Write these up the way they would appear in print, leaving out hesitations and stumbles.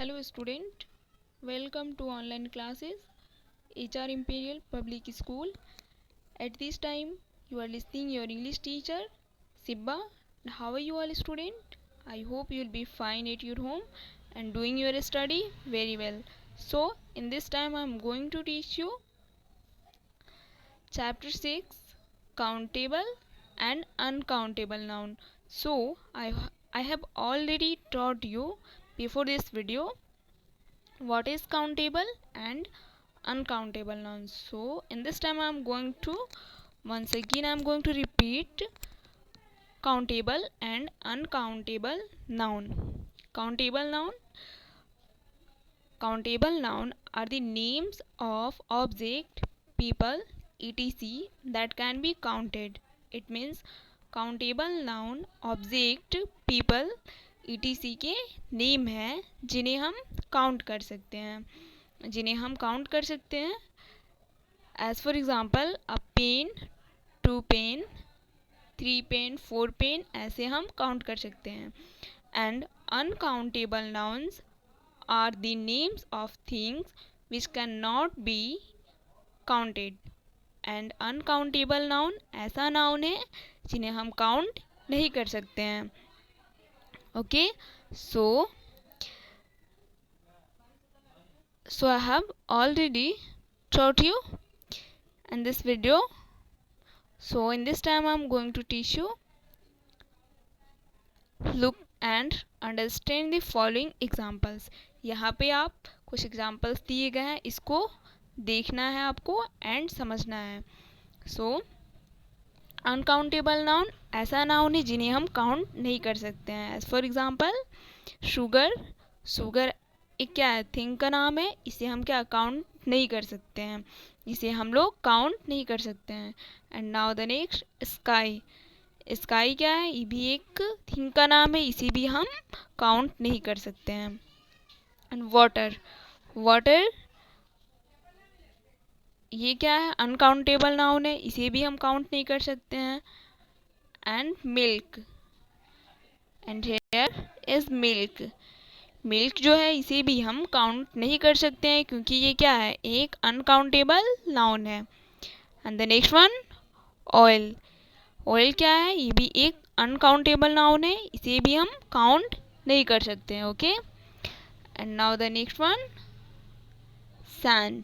Hello student, welcome to online classes HR Imperial Public School. At this time you are listening your English teacher Sibba. How are you all student? I hope you will be fine at your home and doing your study very well. So in this time I am going to teach you chapter 6 countable and uncountable noun. So I have already taught you before this video what is countable and uncountable nouns. So in this time I'm going to repeat countable and uncountable noun. Countable noun are the names of object, people, etc. that can be counted. It means countable noun object, people, etc. के name है जिन्हें हम count कर सकते हैं, as for example a pen, 2 pen, 3 pen, 4 pen, ऐसे हम count कर सकते हैं. And uncountable nouns are the names of things which can not be counted. And uncountable noun ऐसा नाउन है जिन्हें हम काउंट नहीं कर सकते हैं. Okay, so I have already taught you in this video. So in this time I am going to teach you. Look and understand the following examples. यहाँ पे आप कुछ एग्जाम्पल्स दिए गए हैं, इसको देखना है आपको एंड समझना है. सो अनकाउंटेबल नाउन ऐसा नाउन है जिन्हें हम काउंट नहीं कर सकते हैं. एज फॉर एग्जाम्पल शुगर एक क्या है, थिंग का नाम है, इसे हम क्या काउंट नहीं कर सकते हैं, इसे हम लोग काउंट नहीं कर सकते हैं. And now the next sky क्या है, ये भी एक थिंग का नाम है, इसे भी हम काउंट नहीं कर सकते हैं. एंड वाटर ये क्या है, अनकाउंटेबल नाउन है, इसे भी हम काउंट नहीं कर सकते हैं. And milk, and here is milk जो है इसे भी हम काउंट नहीं कर सकते हैं क्योंकि ये क्या है, एक अनकाउंटेबल नाउन है. And the next one oil क्या है, ये भी एक अनकाउंटेबल नाउन है, इसे भी हम काउंट नहीं कर सकते हैं. Okay, and now the next one sand,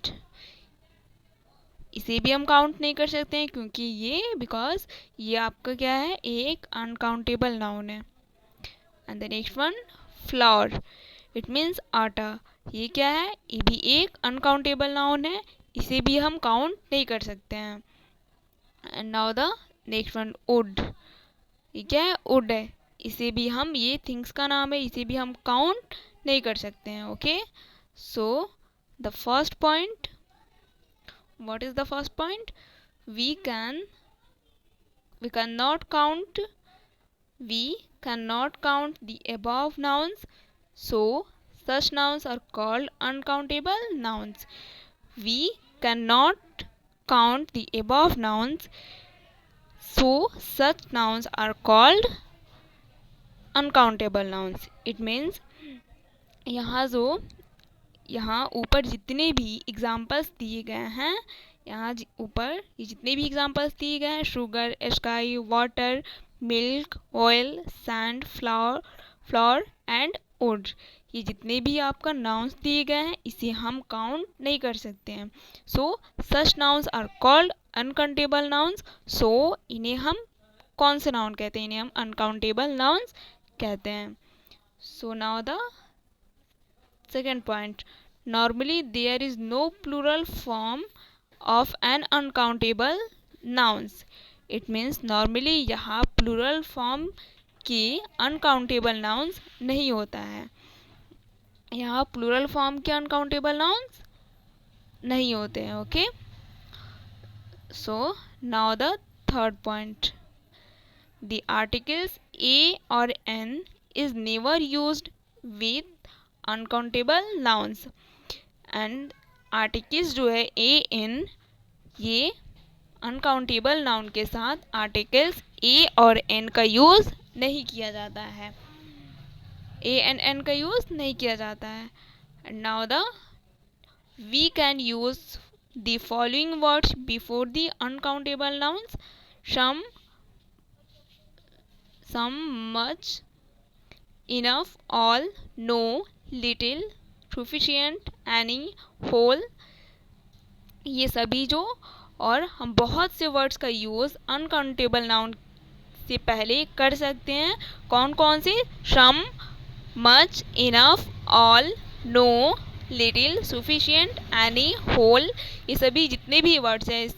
इसे भी हम काउंट नहीं कर सकते हैं क्योंकि ये आपका क्या है, एक अनकाउंटेबल नाउन है. And the next one flower, it means आटा, ये क्या है, ये भी एक अनकाउंटेबल नाउन है, इसे भी हम काउंट नहीं कर सकते हैं. And now the next one would, ये क्या है, वुड है, इसे भी हम, ये थिंग्स का नाम है, इसे भी हम काउंट नहीं कर सकते हैं. Okay, so the first point, what is the first point? we cannot count the above nouns, so such nouns are called uncountable nouns. We cannot count the above nouns, so such nouns are called uncountable nouns. It means यहाँ ऊपर जितने भी examples दिए गए हैं, यहाँ ऊपर ये जितने भी एग्जाम्पल्स दिए गए हैं, sugar, sky, water, milk, oil, sand, flower and would, ये जितने भी आपका नाउन्स दिए गए हैं इसे हम काउंट नहीं कर सकते हैं. So such nouns are called uncountable nouns. So इन्हें हम कौन से नाउन कहते हैं, इन्हें हम अनकाउंटेबल नाउन्स कहते हैं. सो now the second point, normally there is no plural form of an uncountable nouns. It means normally यहाँ plural form के uncountable nouns नहीं होता है, यहाँ plural form के uncountable nouns नहीं होते हैं. Okay, so now the third point, the articles a or n is never used with uncountable nouns. And articles जो है ए एन, ये अनकाउंटेबल नाउन के साथ आर्टिकल्स ए और एन का यूज़ नहीं किया जाता है. ए एंड एन का यूज़ नहीं किया जाता है. And now the we can use the following words before the uncountable nouns: some, much, enough, all, no, little, sufficient, any, whole. ये सभी जो, और हम बहुत से वर्ड्स का यूज़ अनकाउंटेबल नाउन से पहले कर सकते हैं. कौन कौन से? Some, much, enough, all, no, little, sufficient, any, whole. ये सभी जितने भी वर्ड्स हैं,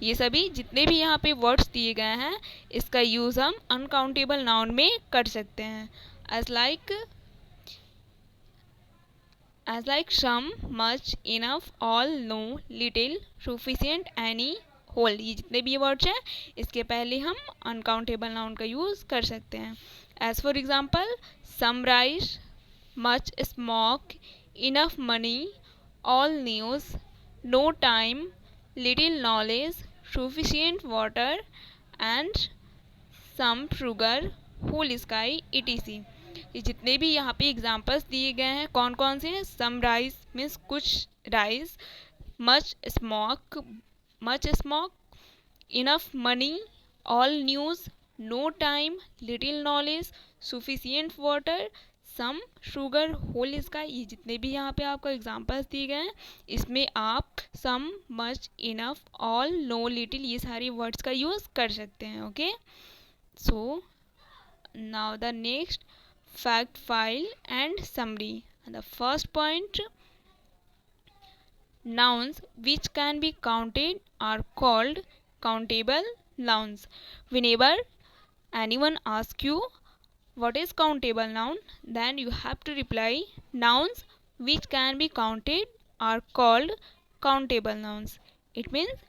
ये सभी जितने भी यहाँ पे वर्ड्स दिए गए हैं, इसका यूज़ हम अनकाउंटेबल नाउन में कर सकते हैं. As like some, much, enough, all, no, little, sufficient, any, whole. ये जितने भी वर्ड्स हैं, इसके पहले हम अनकाउंटेबल नाउन का यूज़ कर सकते हैं. As for example, some rice, much smoke, enough money, all news, no time, little knowledge, sufficient water, and some sugar, whole sky, etc. ये जितने भी यहाँ पे एग्जाम्पल्स दिए गए हैं, कौन कौन से हैं? सम राइस मीन्स कुछ rice, much smoke, enough money, all news, no time, little knowledge, sufficient water, some sugar, whole sky. ये जितने भी यहाँ पे आपको एग्जांपल्स दिए गए हैं, इसमें आप some, much, enough, all, no, little ये सारे वर्ड्स का यूज़ कर सकते हैं. Okay, so now the next fact file and summary. The first point, nouns which can be counted are called countable nouns. Whenever anyone asks you what is countable noun, then you have to reply nouns which can be counted are called countable nouns. It means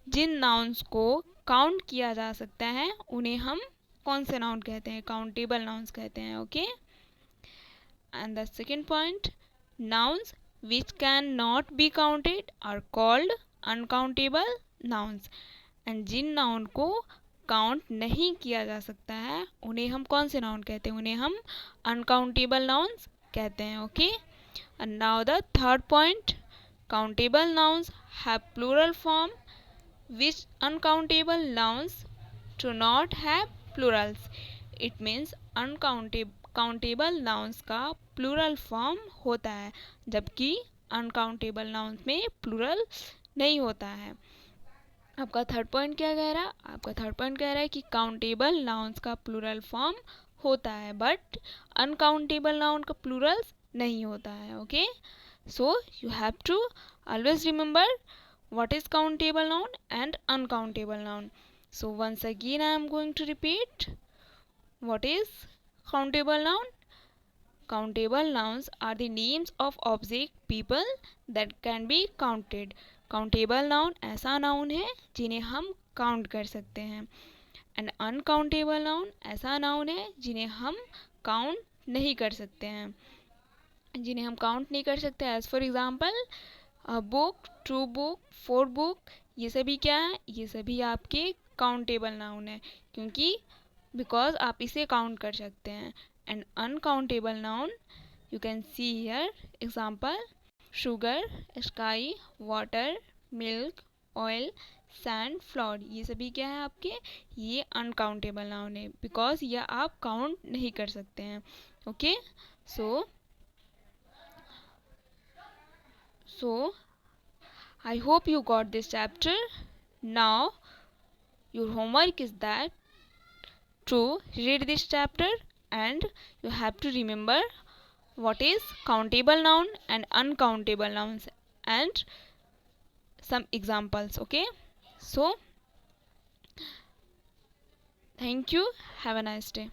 जिन nouns को count किया जा सकता है उन्हें हम कौन से नाउन कहते हैं? काउंटेबल नाउन्स कहते हैं. Okay, and the second point, nouns which can not be counted are called uncountable nouns. And जिन नाउन को काउंट नहीं किया जा सकता है उन्हें हम कौन से नाउन कहते हैं? उन्हें हम अनकाउंटेबल नाउन्स कहते हैं. Okay, and now the third point, countable nouns have plural form which uncountable nouns do not have plurals. It means countable nouns का प्लूरल फॉर्म होता है, जबकि अनकाउंटेबल नाउन्स में प्लूरल नहीं होता है. आपका थर्ड पॉइंट क्या कह रहा है? आपका थर्ड पॉइंट कह रहा है कि काउंटेबल नाउन्स का प्लूरल फॉर्म होता है, बट अनकाउंटेबल नाउन का प्लूरल नहीं होता है. Okay, so you have to always remember what is countable noun and uncountable noun. So once again I am going to repeat what is countable noun. Countable nouns are the names of object, people that can be counted. Countable noun ऐसा noun है जिन्हें हम count कर सकते हैं. And uncountable noun ऐसा noun है जिन्हें हम काउंट नहीं कर सकते हैं. जिन्हें हम काउंट नहीं कर सकते, as for example book, two book, four book. ये सभी क्या है? ये सभी आपके काउंटेबल नाउन है, क्योंकि बिकॉज आप इसे काउंट कर सकते हैं. And uncountable noun you can see here example: sugar, sky, water, milk, oil, sand, flour. ये सभी क्या है आपके? ये अनकाउंटेबल नाउन है, बिकॉज ये आप काउंट नहीं कर सकते हैं. Okay, so I hope you got this chapter. Now your homework is that to read this chapter, and you have to remember what is countable noun and uncountable nouns and some examples. Okay, so thank you, have a nice day.